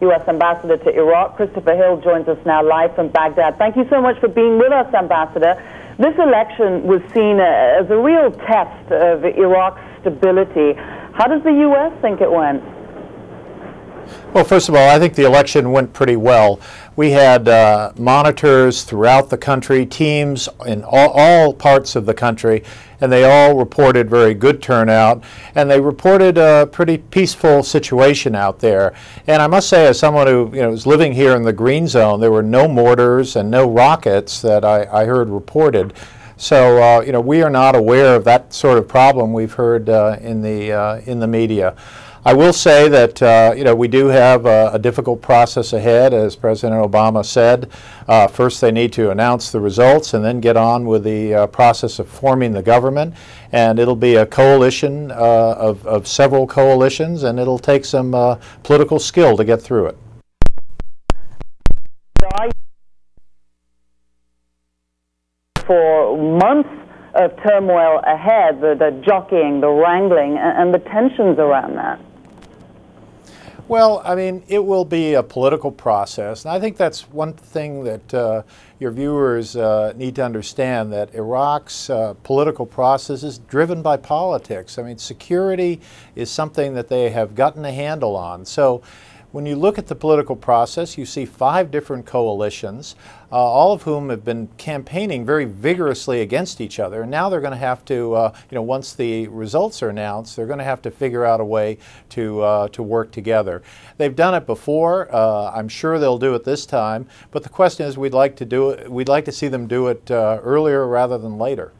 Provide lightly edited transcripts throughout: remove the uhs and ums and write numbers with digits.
U.S. Ambassador to Iraq. Christopher Hill joins us now live from Baghdad. Thank you so much for being with us, Ambassador. This election was seen as a real test of Iraq's stability. How does the U.S. think it went? Well, first of all, I think the election went pretty well. We had monitors throughout the country, teams in all parts of the country, and they all reported very good turnout, and they reported a pretty peaceful situation out there. And I must say, as someone who was living here in the green zone, there were no mortars and no rockets that I heard reported. So we are not aware of that sort of problem we've heard in the media. I will say that we do have a difficult process ahead, as President Obama said. First, they need to announce the results and then get on with the process of forming the government. And it'll be a coalition of several coalitions, and it'll take some political skill to get through it. For months of turmoil ahead, the jockeying, the wrangling, and the tensions around that. Well, I mean, it will be a political process, and I think that's one thing that your viewers need to understand, that Iraq's political process is driven by politics. I mean, security is something that they have gotten a handle on. So when you look at the political process, you see 5 different coalitions, all of whom have been campaigning very vigorously against each other. And now they're going to have to, once the results are announced, they're going to have to figure out a way to work together. They've done it before. I'm sure they'll do it this time. But the question is, we'd like to see them do it earlier rather than later.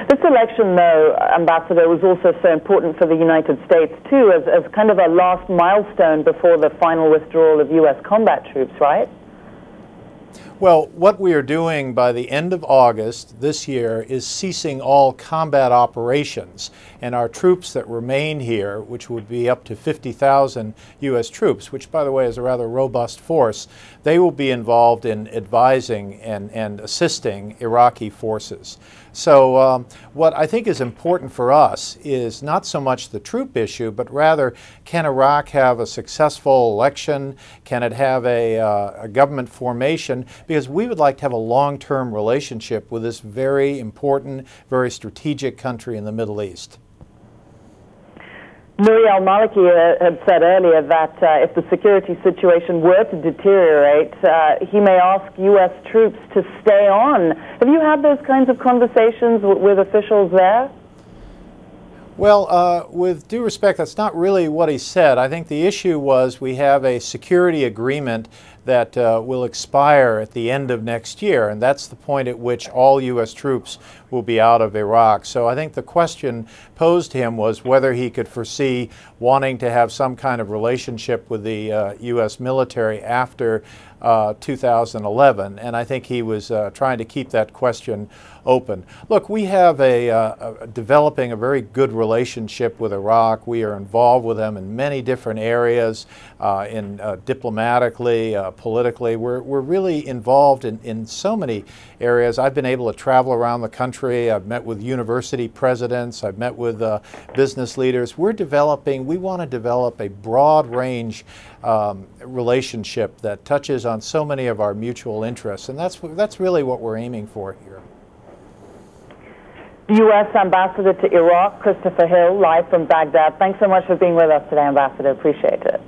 This election, though, Ambassador, was also so important for the United States, too, as kind of a last milestone before the final withdrawal of U.S. combat troops, right? Well, what we are doing by the end of August this year is ceasing all combat operations. And our troops that remain here, which would be up to 50,000 U.S. troops, which, by the way, is a rather robust force, they will be involved in advising and assisting Iraqi forces. So what I think is important for us is not so much the troop issue, but rather, can Iraq have a successful election? Can it have a government formation? Because we would like to have a long-term relationship with this very important, very strategic country in the Middle East. Nouri al-Maliki had said earlier that if the security situation were to deteriorate, he may ask U.S. troops to stay on. Have you had those kinds of conversations with officials there? Well, with due respect, that's not really what he said. I think the issue was we have a security agreement that will expire at the end of next year, and that's the point at which all U.S. troops will be out of Iraq. So I think the question posed to him was whether he could foresee wanting to have some kind of relationship with the U.S. military after 2011, and I think he was trying to keep that question open. Look, we have developing a very good relationship with Iraq. We are involved with them in many different areas, diplomatically, politically. We're really involved in so many areas. I've been able to travel around the country. I've met with university presidents. I've met with business leaders. We want to develop a broad range relationship that touches on so many of our mutual interests, and that's really what we're aiming for here. U.S. Ambassador to Iraq, Christopher Hill, live from Baghdad. Thanks so much for being with us today, Ambassador. Appreciate it.